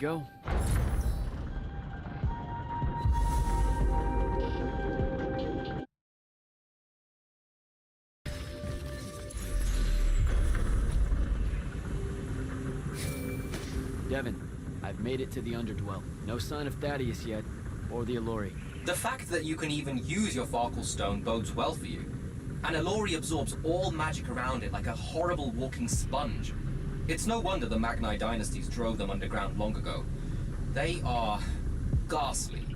go. Devin, I've made it to the Underdwell. No sign of Thaddeus yet, or the Allori. The fact that you can even use your Farkle Stone bodes well for you. An Allori absorbs all magic around it like a horrible walking sponge. It's no wonder the Magni dynasties drove them underground long ago. They are ghastly.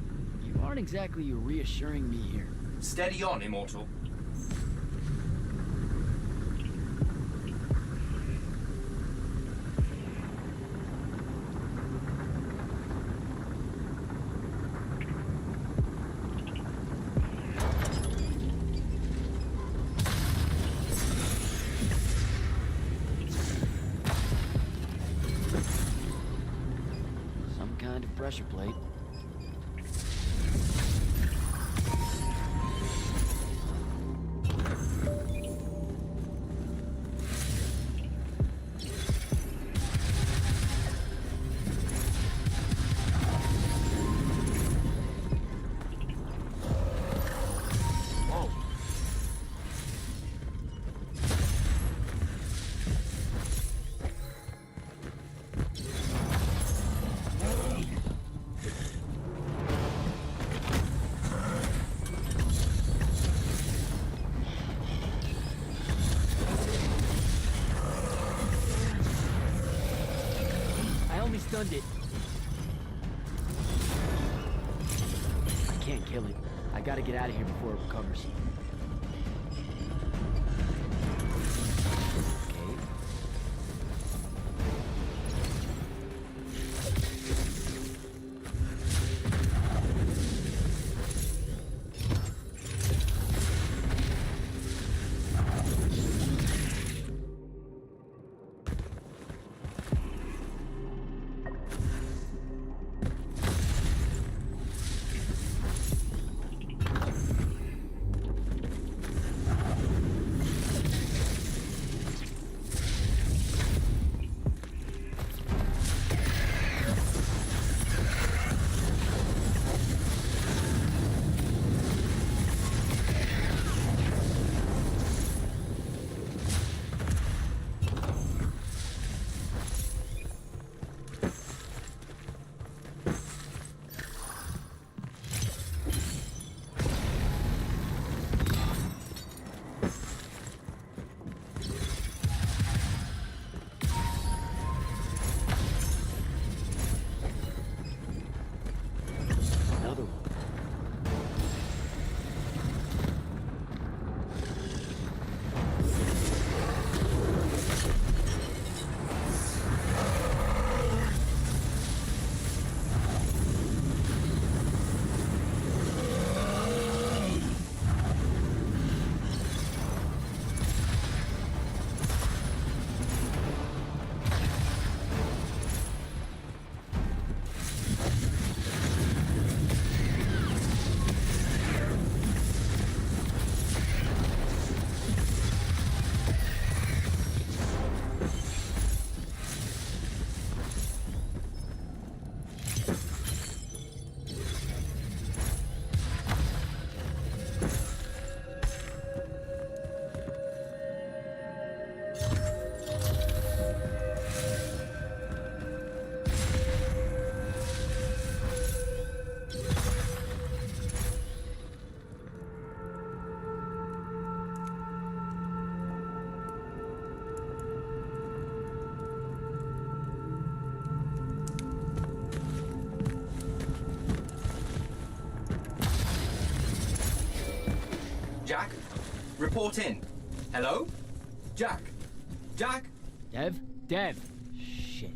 You aren't exactly reassuring me here. Steady on, Immortal. Pressure plate. Stunned it. I can't kill it. I gotta get out of here before it recovers. Jack? Report in. Hello? Jack? Jack? Dev? Dev! Shit.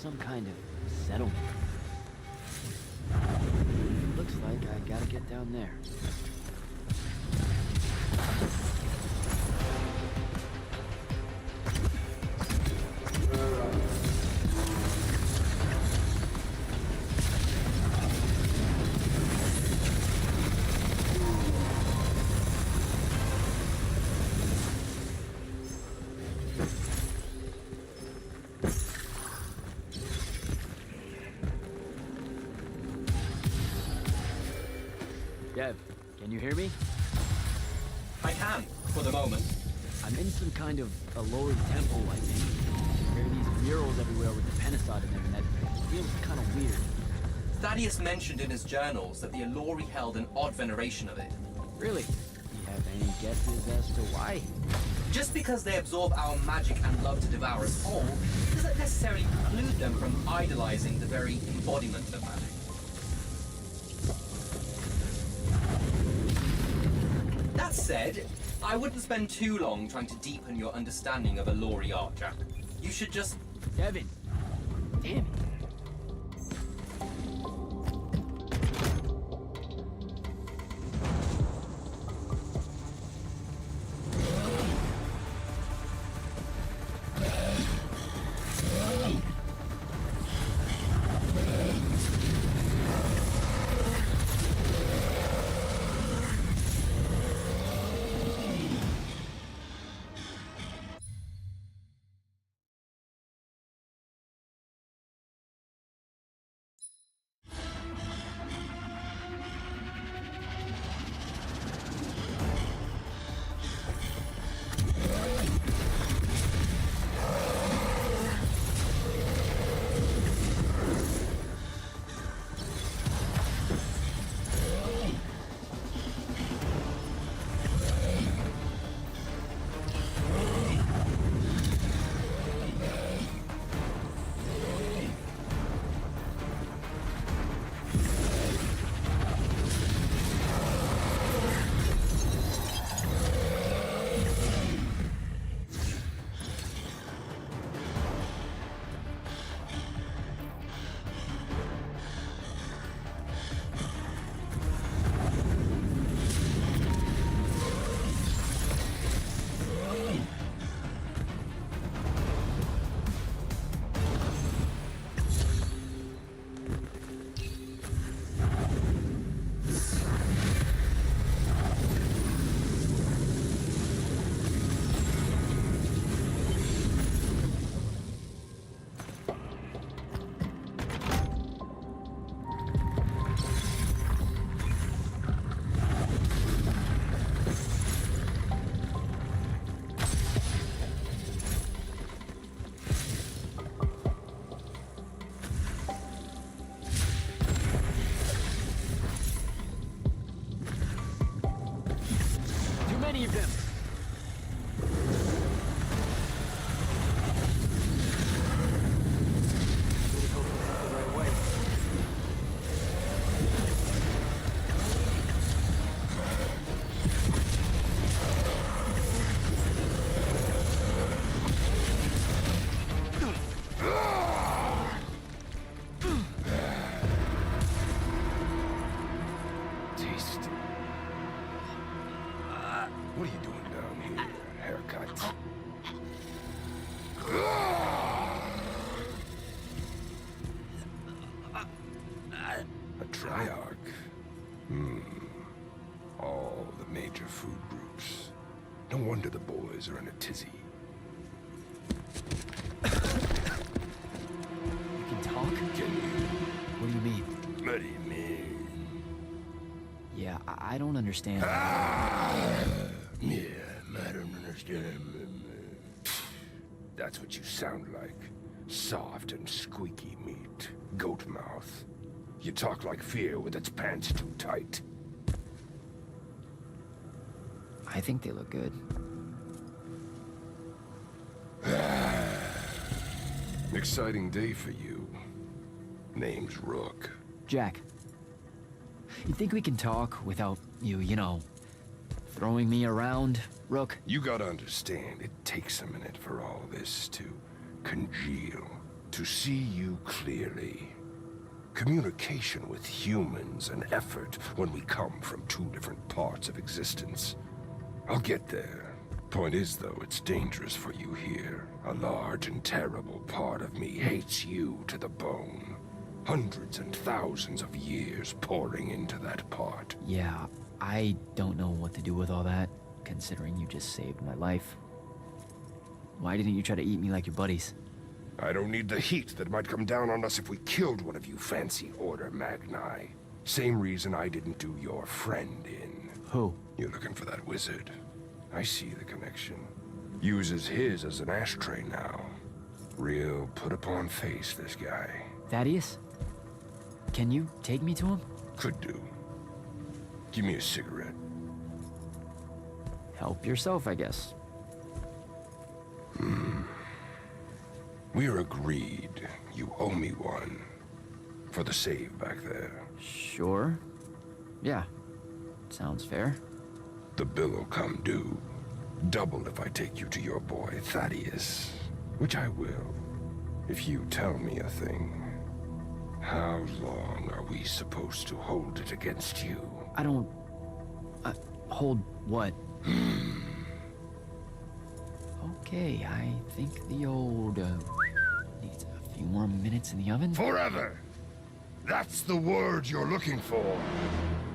some kind of settlement. Looks like I gotta get down there. Dev, can you hear me? I can, for the moment. I'm in some kind of Alori temple, I think. There are these murals everywhere with the Penasod in them, and that feels kind of weird. Thaddeus mentioned in his journals that the Alori held an odd veneration of it. Really? Do you have any guesses as to why? Just because they absorb our magic and love to devour us all, doesn't necessarily preclude them from idolizing the very embodiment of magic. That said, I wouldn't spend too long trying to deepen your understanding of Alori art, Jack. You should just... Devin! Damn it! Many of them. Really hope this is the right way. Taste. What are you doing down here? Haircut. A triarch. All the major food groups. No wonder the boys are in a tizzy. You can talk? Can you? What do you mean? What do you mean? Yeah, I don't understand. Yeah, I don't understand. That's what you sound like. Soft and squeaky meat. Goat mouth. You talk like fear with its pants too tight. I think they look good. Exciting day for you. Name's Rook. Jack, you think we can talk without you know, throwing me around, Rook? You gotta understand, it takes a minute for all this to congeal. To see you clearly. Communication with humans an effort when we come from two different parts of existence. I'll get there. Point is, though, it's dangerous for you here. A large and terrible part of me hates you to the bone. Hundreds and thousands of years pouring into that part. Yeah, I don't know what to do with all that, considering you just saved my life. Why didn't you try to eat me like your buddies? I don't need the heat that might come down on us if we killed one of you fancy order Magni. Same reason I didn't do your friend in. Who? You're looking for that wizard. I see the connection. Uses his as an ashtray now. Real put-upon face, this guy. Thaddeus? Can you take me to him? Could do. Give me a cigarette. Help yourself, I guess. We're agreed. You owe me one. For the save back there. Sure. Yeah. Sounds fair. The bill'll come due. Double if I take you to your boy, Thaddeus. Which I will. If you tell me a thing. How long are we supposed to hold it against you? I don't... hold what? Okay, I think the old, needs a few more minutes in the oven. Forever! That's the word you're looking for.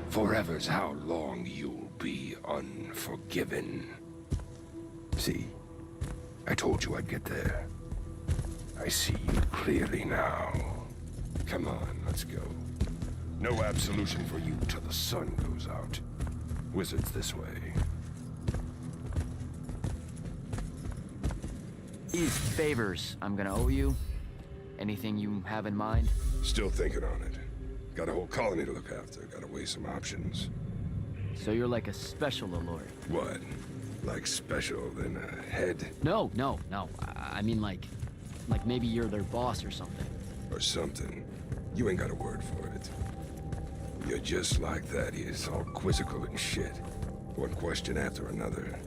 Forever's how long you'll be unforgiven. See? I told you I'd get there. I see you clearly now. Come on, let's go. No absolution for you till the sun goes out. Wizards this way. These favors I'm gonna owe you. Anything you have in mind? Still thinking on it. Got a whole colony to look after. Gotta weigh some options. So you're like a special Lord. What? Like special than a head? No. I mean like maybe you're their boss or something. Or something. You ain't got a word for it. You're just like that. He's all quizzical and shit. One question after another.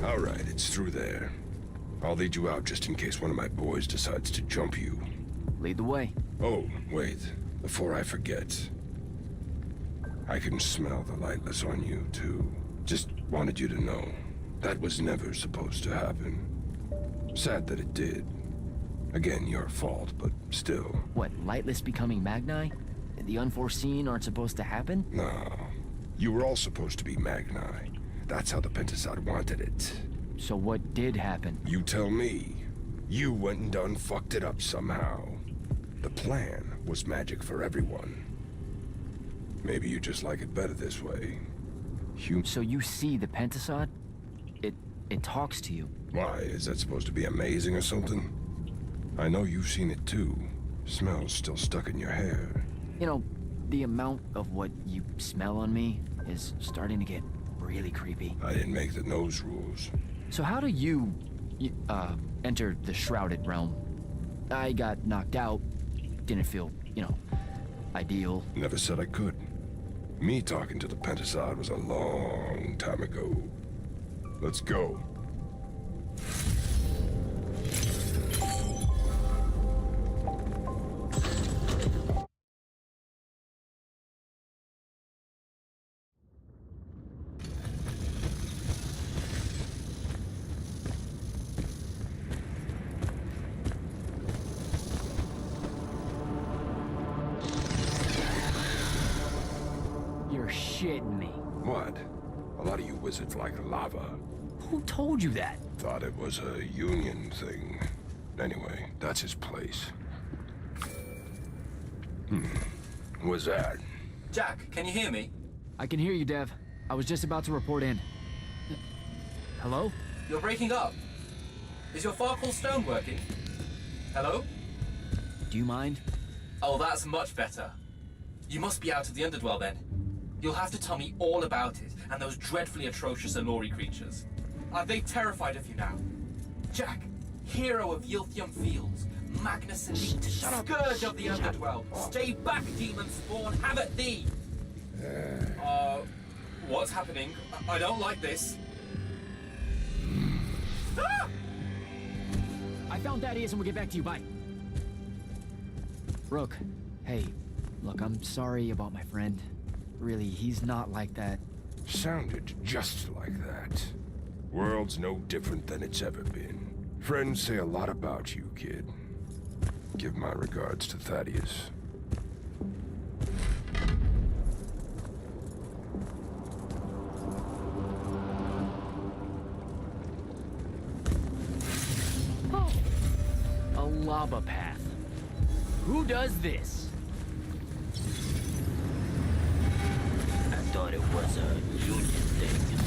All right, it's through there. I'll lead you out just in case one of my boys decides to jump you. Lead the way. Oh, wait. Before I forget. I can smell the lightless on you, too. Just wanted you to know. That was never supposed to happen. Sad that it did. Again, your fault, but still. What, Lightless becoming Magni? The unforeseen aren't supposed to happen? No. You were all supposed to be Magni. That's how the Pentasod wanted it. So what did happen? You tell me. You went and done fucked it up somehow. The plan was magic for everyone. Maybe you just like it better this way. So you see the Pentasod? It talks to you. Why, is that supposed to be amazing or something? I know you've seen it too. Smell's still stuck in your hair. You know, the amount of what you smell on me is starting to get really creepy. I didn't make the nose rules. So how do you enter the Shrouded Realm? I got knocked out. Didn't feel, ideal. Never said I could. Me talking to the Pentasod was a long time ago. Let's go. You're shitting me. What? A lot of you wizards like lava. Who told you that? Thought it was a union thing. Anyway, that's his place. What's that? Jack, can you hear me? I can hear you, Dev. I was just about to report in. Hello? You're breaking up. Is your Farkle stone working? Hello? Do you mind? Oh, that's much better. You must be out of the Underdwell then. You'll have to tell me all about it, and those dreadfully atrocious Alori creatures. Are they terrified of you now? Jack, hero of Yilthium Fields, Magnus elite, scourge of the Underdwell. Stay back, demon spawn, have at thee! What's happening? I don't like this. Ah! I found Thaddeus and we'll get back to you, bye. Rook, hey, look, I'm sorry about my friend. Really, he's not like that. Sounded just like that. World's no different than it's ever been. Friends say a lot about you, kid. Give my regards to Thaddeus. Oh, a lava path. Who does this? I thought it was a union thing.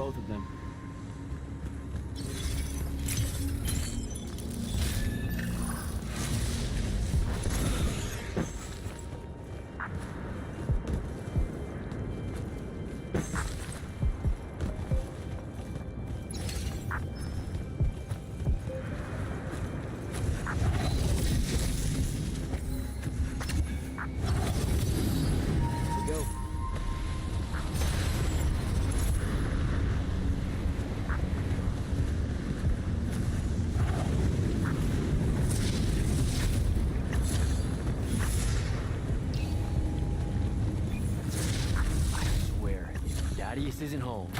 both of them. Thaddeus isn't home.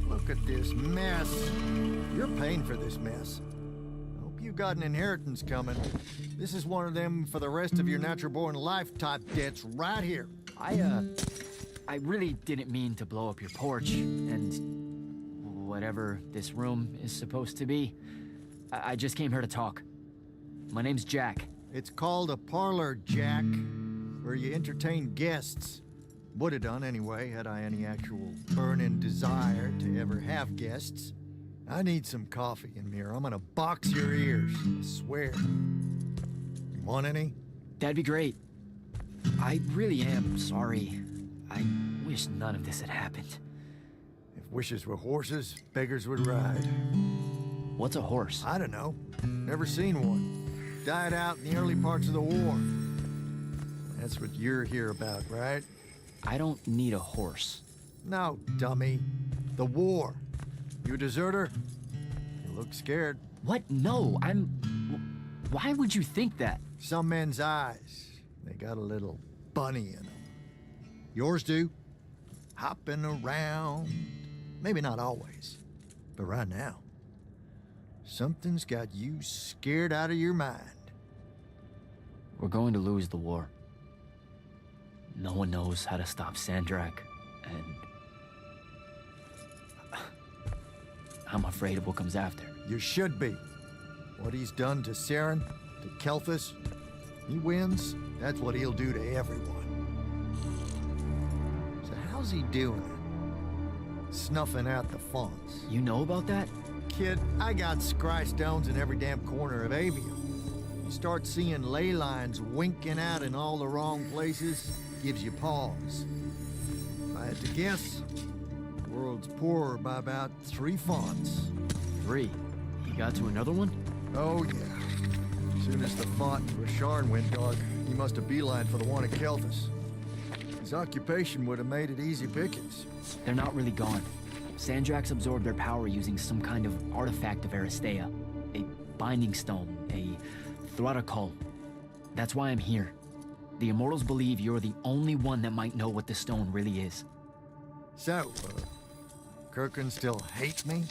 Look at this mess. You're paying for this mess. Hope you got an inheritance coming. This is one of them for the rest of your natural-born life type debts right here. I really didn't mean to blow up your porch, and whatever this room is supposed to be. I just came here to talk. My name's Jack. It's called a parlor, Jack, where you entertain guests. Would have done anyway, had I any actual burning desire to ever have guests. I need some coffee in here. I'm gonna box your ears, I swear. You want any? That'd be great. I really am sorry. I wish none of this had happened. If wishes were horses, beggars would ride. What's a horse? I don't know. Never seen one. Died out in the early parts of the war. That's what you're here about, right? I don't need a horse. No, dummy. The war. You a deserter? You look scared. What? No, Why would you think that? Some men's eyes, they got a little bunny in them. Yours do. Hopping around. Maybe not always, but right now. Something's got you scared out of your mind. We're going to lose the war. No one knows how to stop Sandrak, and I'm afraid of what comes after. You should be. What he's done to Saren, to Kelthus, he wins, that's what he'll do to everyone. So how's he doing it? Snuffing out the fonts. You know about that? Kid, I got scry stones in every damn corner of aveum. You start seeing ley lines winking out in all the wrong places, gives you pause. If I had to guess, the world's poorer by about 3 fonts. 3? He got to another one? Oh, yeah. As soon as the font in Rasharn went dark, he must have beelined for the one at Kelthus. His occupation would have made it easy pickings. They're not really gone. Sandraks absorbed their power using some kind of artifact of Aristea. A binding stone, a Thrutakul. That's why I'm here. The Immortals believe you're the only one that might know what the stone really is. So, Kirkin still hates me?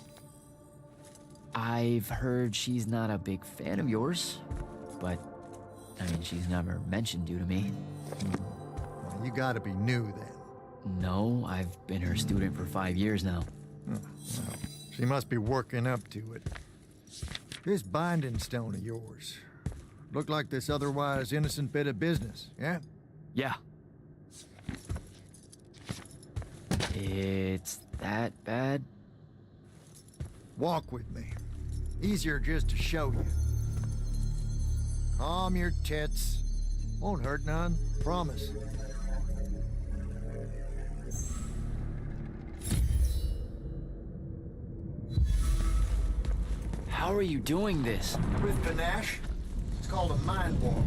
I've heard she's not a big fan of yours, but, I mean, she's never mentioned you to me. Well, you gotta be new then. No, I've been her student for 5 years now. Well, she must be working up to it. This binding stone of yours, look like this otherwise innocent bit of business, yeah? Yeah. It's that bad? Walk with me. Easier just to show you. Calm your tits. Won't hurt none, promise. How are you doing this? With panache. It's called a mind warp.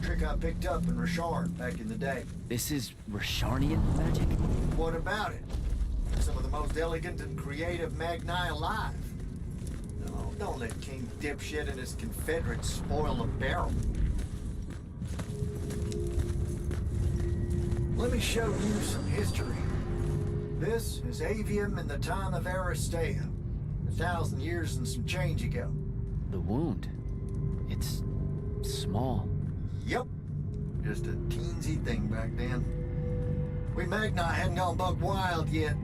Trick I picked up in Rasharn back in the day. This is Rasharnian magic? What about it? Some of the most elegant and creative Magni alive. No, don't let King Dipshit and his Confederates spoil the barrel. Let me show you some history. This is Avium in the time of Aristea. 1,000 years and some change ago. The wound. It's small. Yep. Just a teensy thing back then. We Magni hadn't gone buck wild yet.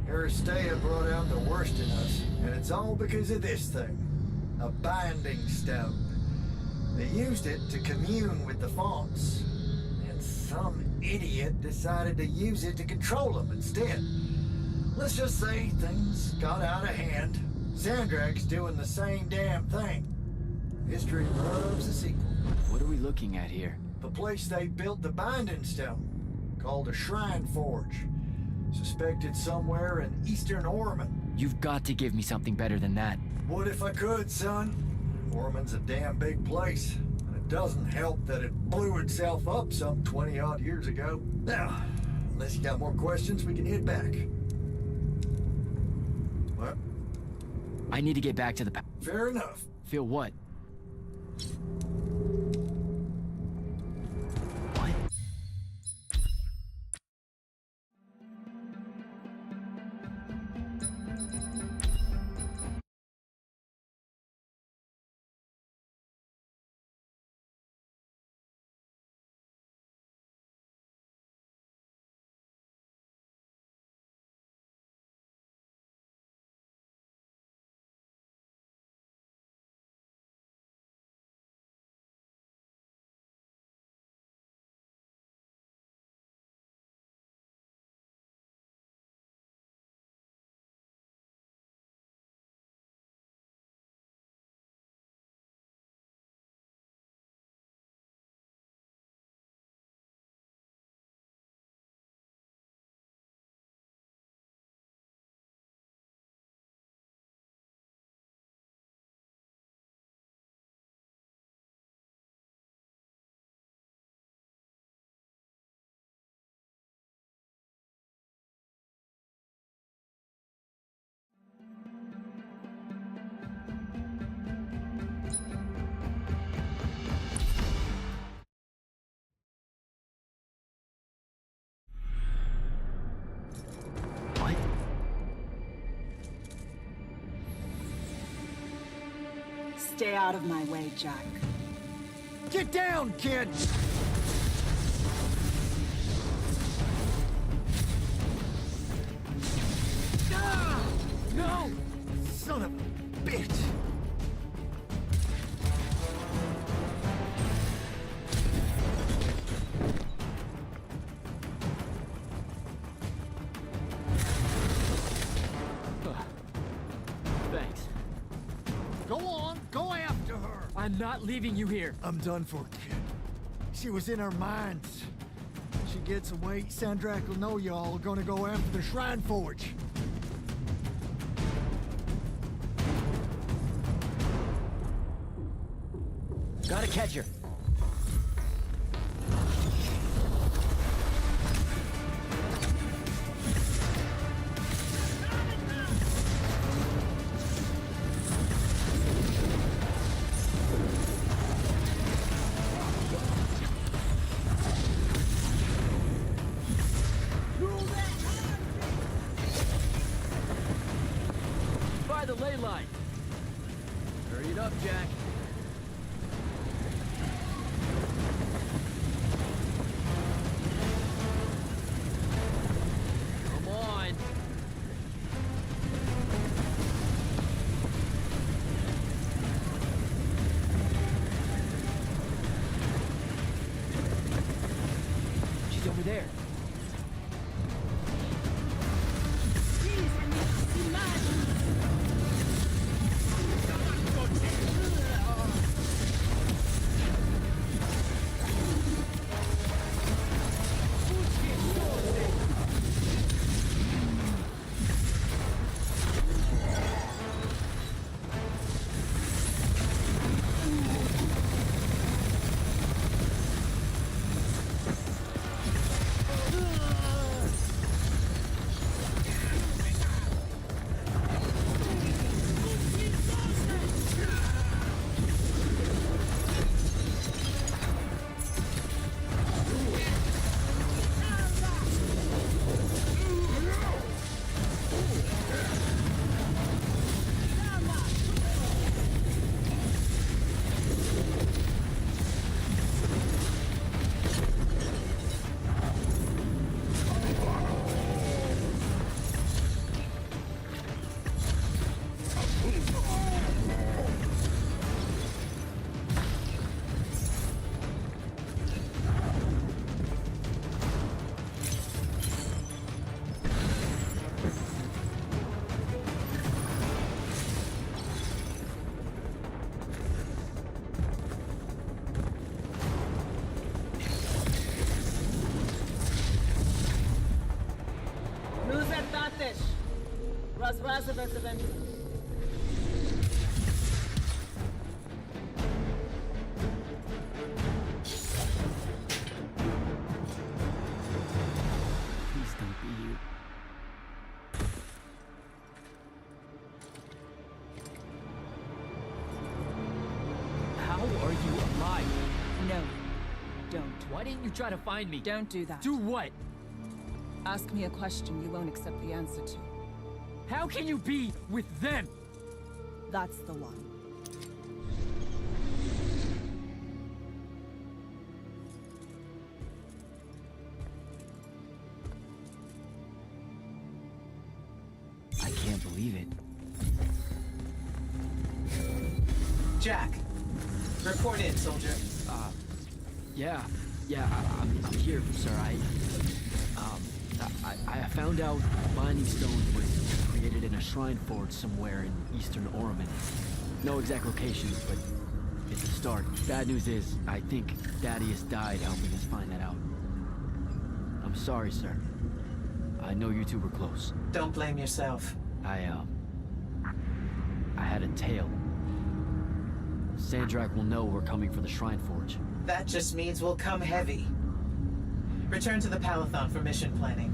Aristea brought out the worst in us, and it's all because of this thing. A binding stone. They used it to commune with the fonts, and some idiot decided to use it to control them instead. Let's just say things got out of hand. Sandrak's doing the same damn thing. History loves a sequel. What are we looking at here? The place they built the binding stone, called a shrine forge. Suspected somewhere in eastern Orman. You've got to give me something better than that. What if I could, son? Orman's a damn big place, and it doesn't help that it blew itself up some 20-odd years ago. Now, unless you got more questions, we can head back. What? I need to get back to the Fair enough. Feel what? What? What? Stay out of my way, Jack. Get down, kid! Ah! No! Son of a bitch! Thanks. Go on, go after her! I'm not leaving you here. I'm done for, kid. She was in our minds. When she gets away, Sandrak will know y'all are gonna go after the Shrine Forge. Gotta catch her. By the ley line. Hurry it up, Jack. Come on. She's over there. Please don't be you. How are you alive? No. Don't. Why didn't you try to find me? Don't do that. Do what? Ask me a question you won't accept the answer to. How can you be with them? That's the one. I can't believe it. Jack, report in, soldier. Yeah, I'm here, sir. I found out Binding Stone was created in a shrine forge somewhere in eastern Orman. No exact locations, but it's a start. Bad news is, I think Thaddeus died helping us find that out. I'm sorry, sir. I know you two were close. Don't blame yourself. I had a tail. Sandrak will know we're coming for the shrine forge. That just means we'll come heavy. Return to the Palathon for mission planning.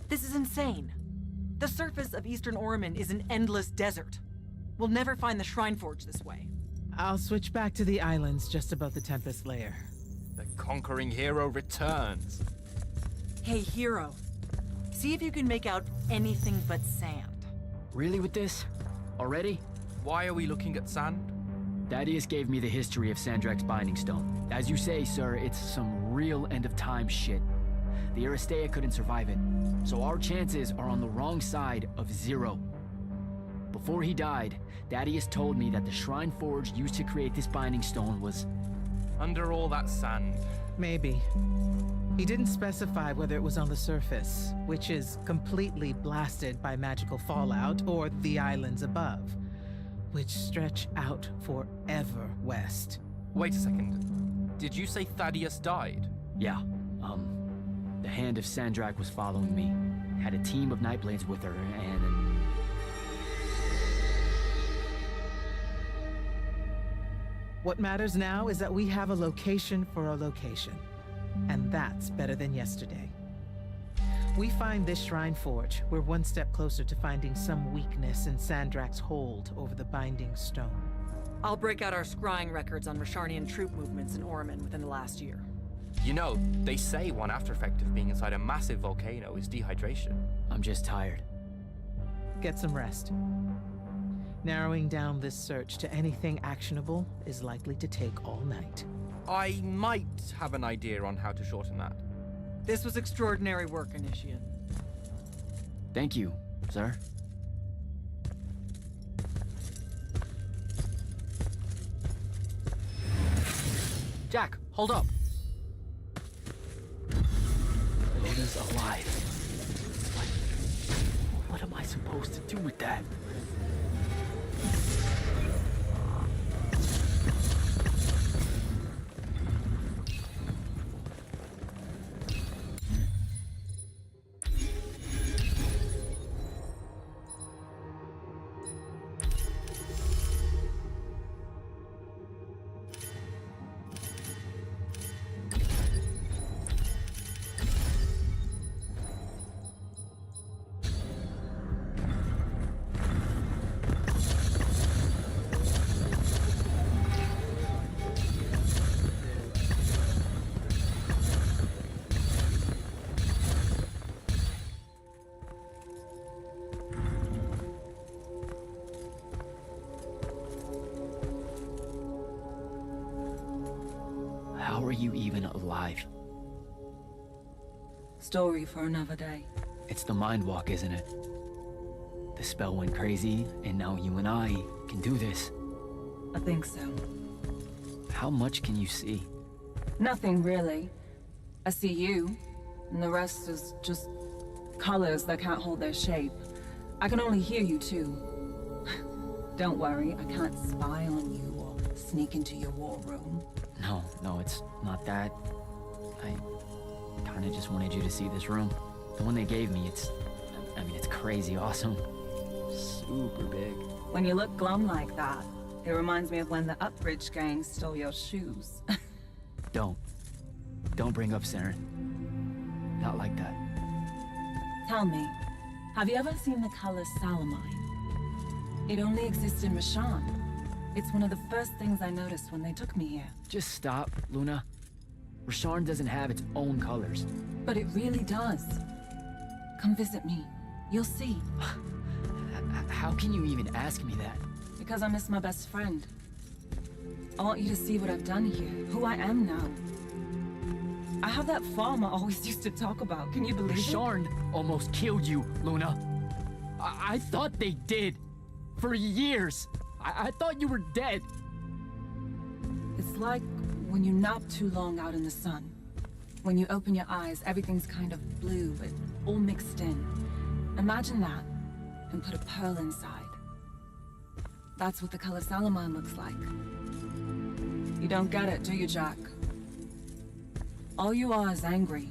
This is insane. The surface of Eastern Orman is an endless desert. We'll never find the Shrine Forge this way. I'll switch back to the islands just above the Tempest layer. The conquering hero returns. Hey, hero. See if you can make out anything but sand. Really with this? Already? Why are we looking at sand? Thaddeus gave me the history of Sandrak's Binding Stone. As you say, sir, it's some real end-of-time shit. The Aristea couldn't survive it, so our chances are on the wrong side of 0. Before he died, Thaddeus told me that the Shrine Forge used to create this Binding Stone was... Under all that sand. Maybe. He didn't specify whether it was on the surface, which is completely blasted by magical fallout, or the islands above, which stretch out forever west. Wait a second. Did you say Thaddeus died? Yeah, the Hand of Sandrak was following me. Had a team of Nightblades with her, and... What matters now is that we have a location for a location. And that's better than yesterday. We find this Shrine Forge, we're one step closer to finding some weakness in Sandrak's hold over the Binding Stone. I'll break out our scrying records on Rasharnian troop movements in Orman within the last year. You know, they say one after effect of being inside a massive volcano is dehydration. I'm just tired. Get some rest. Narrowing down this search to anything actionable is likely to take all night. I might have an idea on how to shorten that. This was extraordinary work, Initiate. Thank you, sir. Jack, hold up. Lona's alive. What am I supposed to do with that? you even alive? Story for another day. It's the mind walk, isn't it? The spell went crazy, and now you and I can do this. I think so. How much can you see? Nothing really. I see you, and the rest is just colors that can't hold their shape. I can only hear you too. Don't worry, I can't spy on you or sneak into your war room. No, it's not that. I kinda just wanted you to see this room. The one they gave me, it's crazy awesome. Super big. When you look glum like that, it reminds me of when the Upbridge gang stole your shoes. Don't bring up Saren. Not like that. Tell me, have you ever seen the color salamine? It only exists in Rashan. It's one of the first things I noticed when they took me here. Just stop, Luna. Rasharn doesn't have its own colors. But it really does. Come visit me. You'll see. How can you even ask me that? Because I miss my best friend. I want you to see what I've done here, who I am now. I have that farm I always used to talk about. Can you believe it? Rasharn almost killed you, Luna. I thought they did. For years. I thought you were dead. It's like when you nap too long out in the sun. When you open your eyes, everything's kind of blue, but all mixed in. Imagine that, and put a pearl inside. That's what the color salamine looks like. You don't get it, do you, Jack? All you are is angry.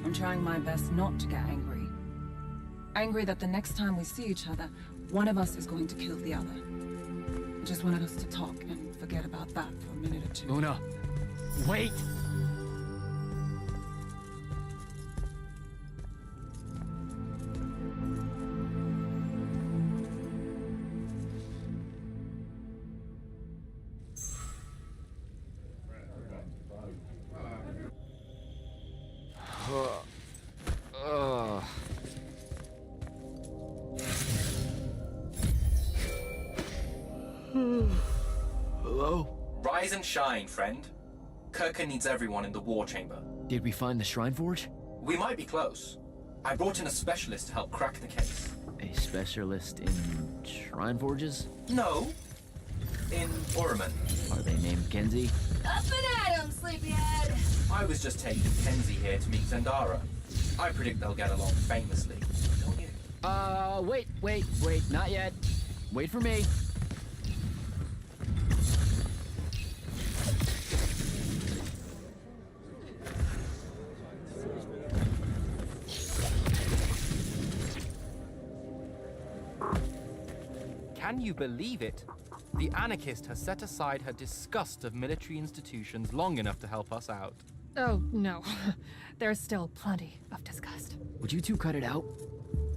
I'm trying my best not to get angry. Angry that the next time we see each other, one of us is going to kill the other. I just wanted us to talk and forget about that for a minute or two. Luna, wait! Hello? Rise and shine, friend. Kirka needs everyone in the war chamber. Did we find the Shrine Forge? We might be close. I brought in a specialist to help crack the case. A specialist in Shrine Forges? No. In Orman. Are they named Kenzie? Up and at 'em, sleepyhead! I was just taking Kenzie here to meet Zendara. I predict they'll get along famously, don't you? Wait, not yet. Wait for me. Can you believe it? The anarchist has set aside her disgust of military institutions long enough to help us out. Oh, no. There's still plenty of disgust. Would you two cut it out?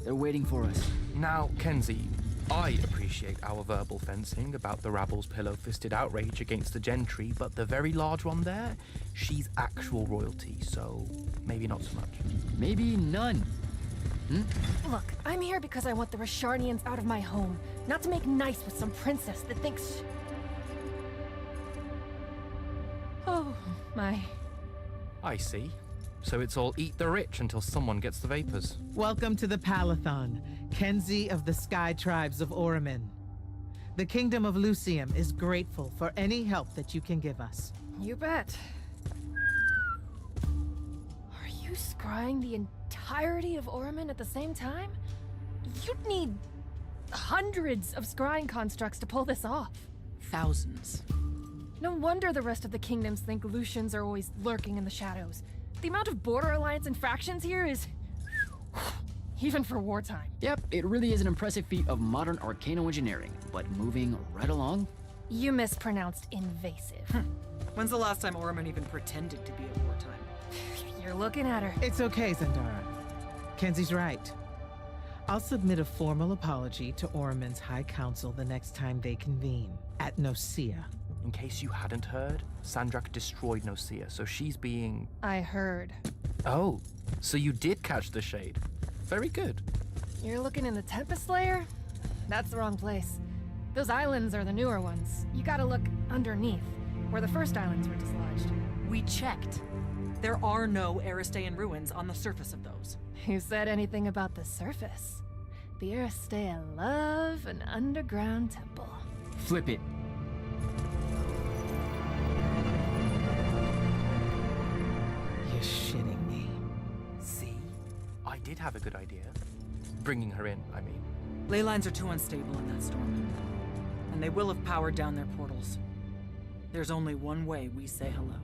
They're waiting for us. Now, Kenzie, I appreciate our verbal fencing about the rabble's pillow-fisted outrage against the gentry, but the very large one there, she's actual royalty, so maybe not so much. Maybe none. Look, I'm here because I want the Rasharnians out of my home, not to make nice with some princess that thinks... Oh, my... I see. So it's all eat the rich until someone gets the vapors. Welcome to the Palathon, Kenzie of the Sky Tribes of Oramin. The Kingdom of Lucium is grateful for any help that you can give us. You bet. Are you scrying the entirety of Oramin at the same time? You'd need hundreds of scrying constructs to pull this off. Thousands. No wonder the rest of the kingdoms think Lucians are always lurking in the shadows. The amount of border alliance and factions here is... even for wartime. Yep, it really is an impressive feat of modern arcano engineering, but moving right along. You mispronounced invasive. When's the last time Orman even pretended to be at wartime? You're looking at her. It's okay, Zendara. Kenzie's right. I'll submit a formal apology to Oramin's High Council the next time they convene, at Nosea. In case you hadn't heard, Sandrak destroyed Nosea, so she's being... I heard. Oh, so you did catch the shade. Very good. You're looking in the Tempest Layer? That's the wrong place. Those islands are the newer ones. You gotta look underneath, where the first islands were dislodged. We checked. There are no Aristean ruins on the surface of those. Who said anything about the surface? The Aristea love an underground temple. Flip it. You're shitting me. See? I did have a good idea. Bringing her in, I mean. Ley lines are too unstable in that storm. And they will have powered down their portals. There's only one way we say hello.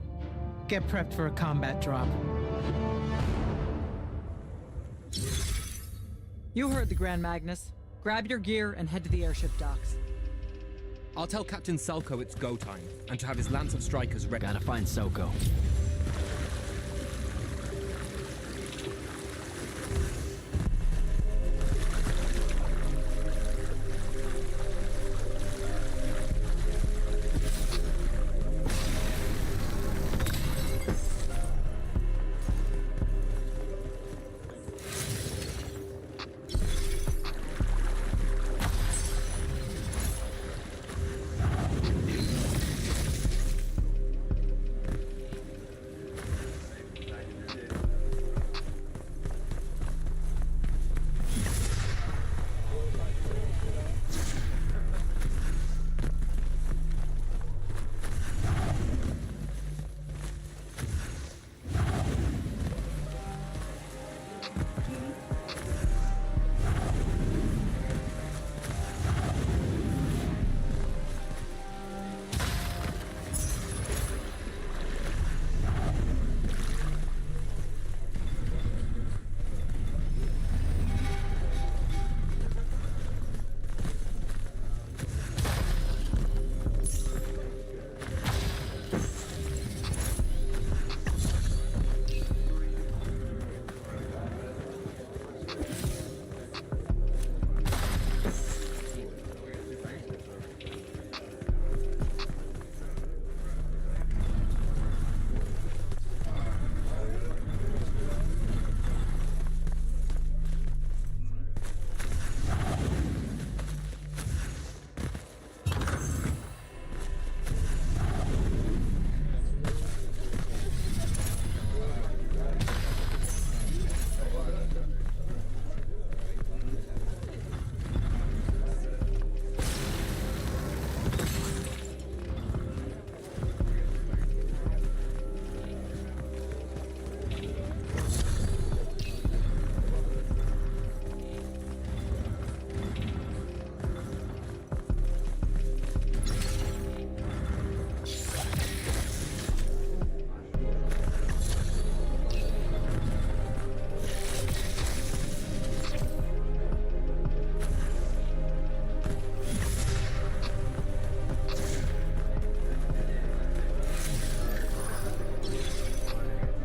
Get prepped for a combat drop. You heard the Grand Magnus. Grab your gear and head to the airship docks. I'll tell Captain Selko it's go time, and to have his lance of strikers ready. Gotta find Soko.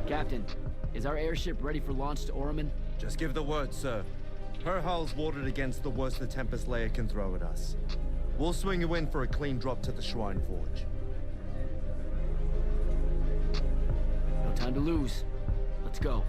Captain, is our airship ready for launch to Orman? Just give the word, sir. Her hull's warded against the worst the Tempest layer can throw at us. We'll swing you in for a clean drop to the Shrine Forge. No time to lose. Let's go.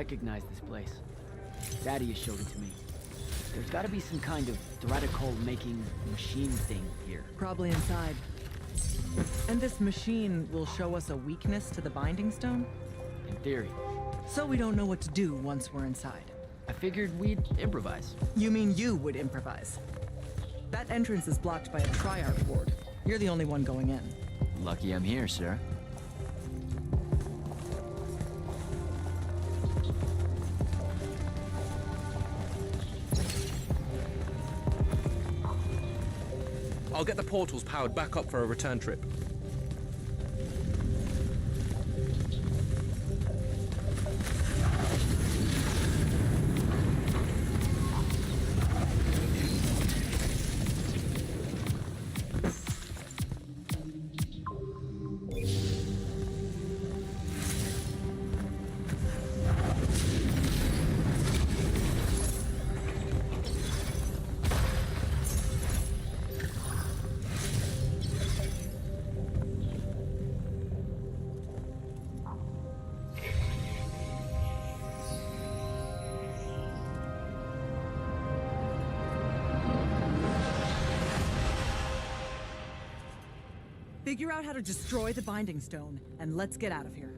recognize this place. Thaddeus showed it to me. There's gotta be some kind of Threadicol-making machine thing here. Probably inside. And this machine will show us a weakness to the Binding Stone? In theory. So we don't know what to do once we're inside. I figured we'd improvise. You mean you would improvise? That entrance is blocked by a Triarch ward. You're the only one going in. Lucky I'm here, sir. I'll get the portals powered back up for a return trip. Figure out how to destroy the Binding Stone, and let's get out of here.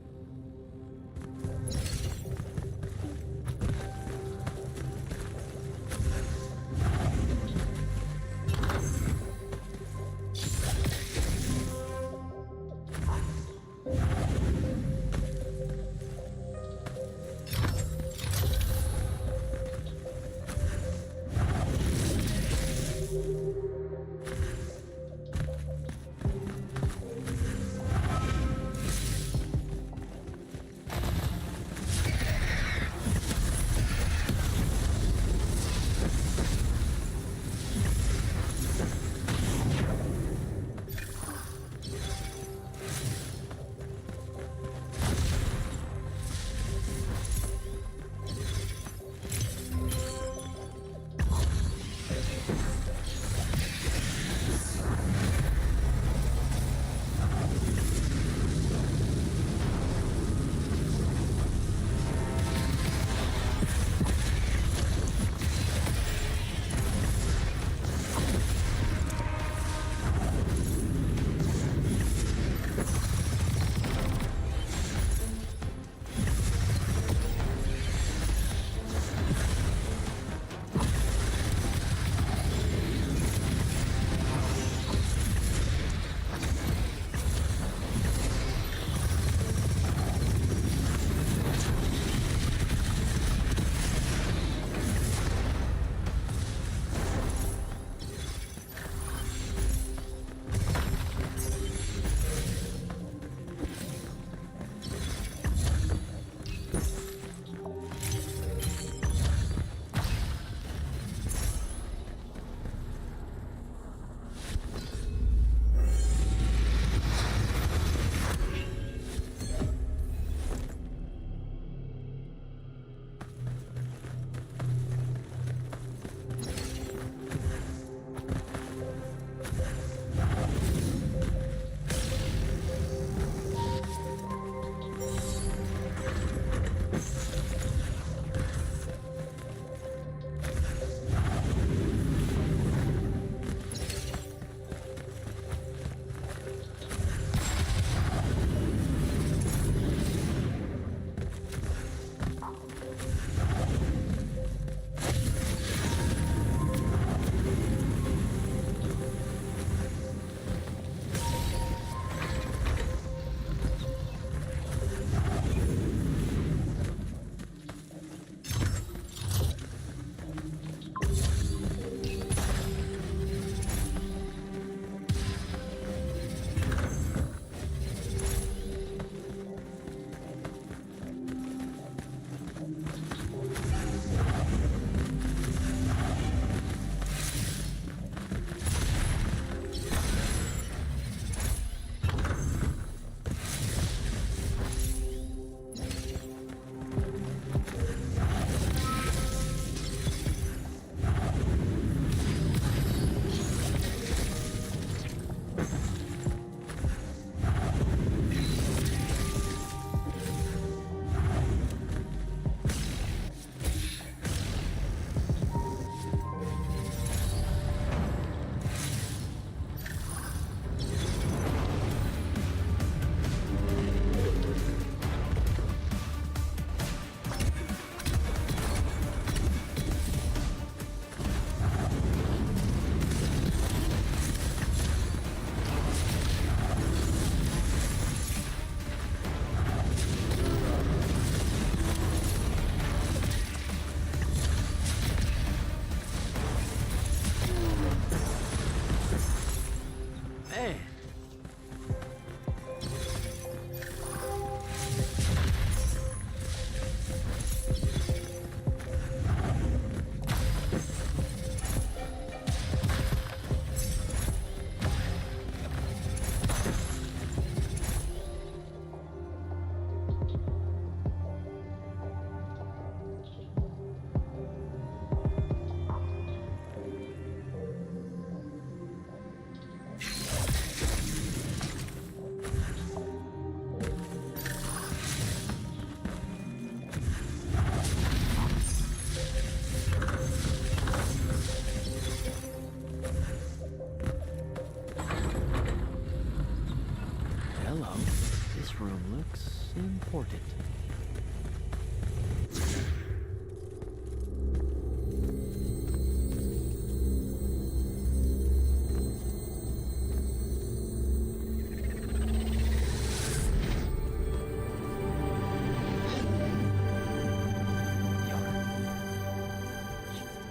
This room looks important.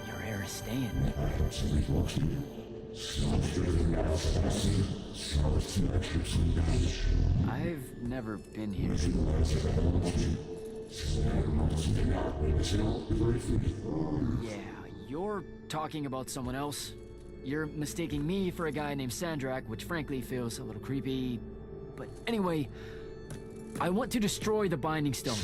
Your hair is staying. I've never been here. Yeah, you're talking about someone else. You're mistaking me for a guy named Sandrak, which frankly feels a little creepy. But anyway, I want to destroy the Binding Stone.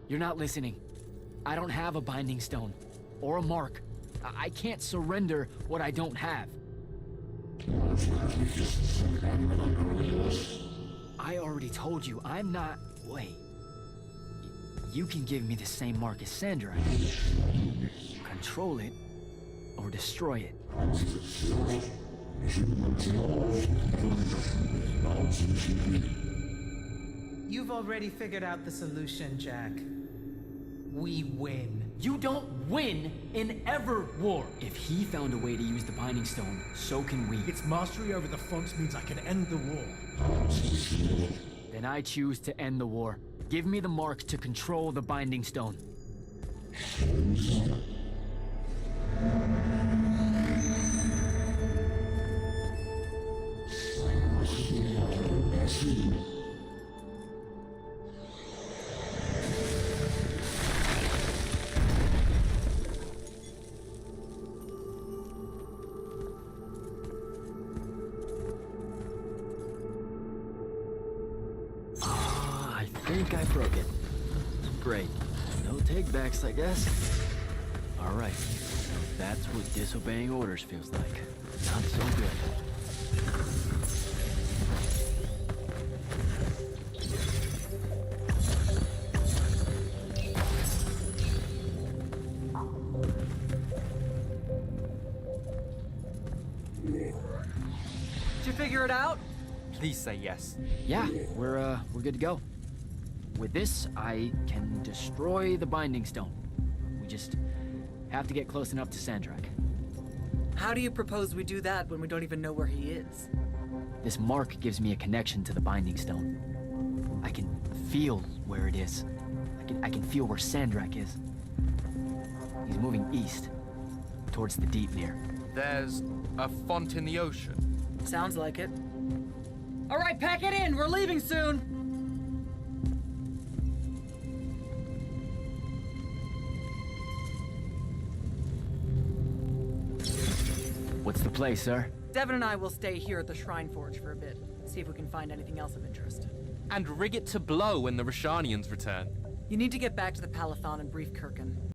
You're not listening. I don't have a Binding Stone. Or a mark. I can't surrender what I don't have. I already told you, I'm not... Wait. You can give me the same mark as Sandra. Control it, or destroy it. You've already figured out the solution, Jack. We win. You don't win in ever war. If he found a way to use the Binding Stone, so can we. Its mastery over the fonts means I can end the war. Then I choose to end the war. Give me the mark to control the Binding Stone. I think I broke it. Great. No takebacks, I guess. Alright. That's what disobeying orders feels like. Not so good. Did you figure it out? Please say yes. Yeah, we're good to go. With this, I can destroy the Binding Stone. We just have to get close enough to Sandrak. How do you propose we do that when we don't even know where he is? This mark gives me a connection to the Binding Stone. I can feel where it is. I can feel where Sandrak is. He's moving east, towards the deep near. There's a font in the ocean. Sounds like it. All right, pack it in. We're leaving soon. What's the play, sir? Devin and I will stay here at the Shrine Forge for a bit. See if we can find anything else of interest. And rig it to blow when the Rashanians return. You need to get back to the Palathon and brief Kirkin.